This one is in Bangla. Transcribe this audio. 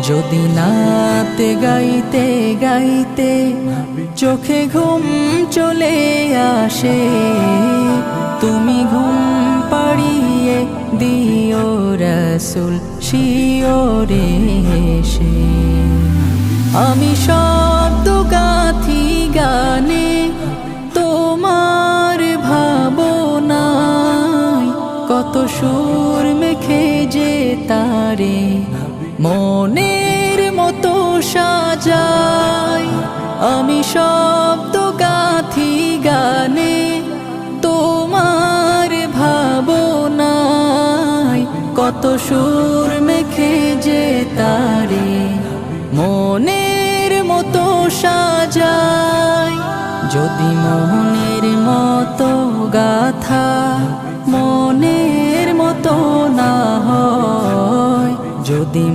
যদি নাতে গাইতে গাইতে চোখে ঘুম চলে আসে, তুমি ঘুম পাড়িয়ে দিও রাসূল শিওরে এসে। আমি শব্দ গাথি গানে তোমার ভাবনায়, কত সুর মেখে যে তারে মনের মতো সাজাই। আমি শব্দ গাথি গানে তোমার ভাবনায়, কত সুর মেখে যে তারে মনের মতো সাজাই। যদি মনের মতো গাথা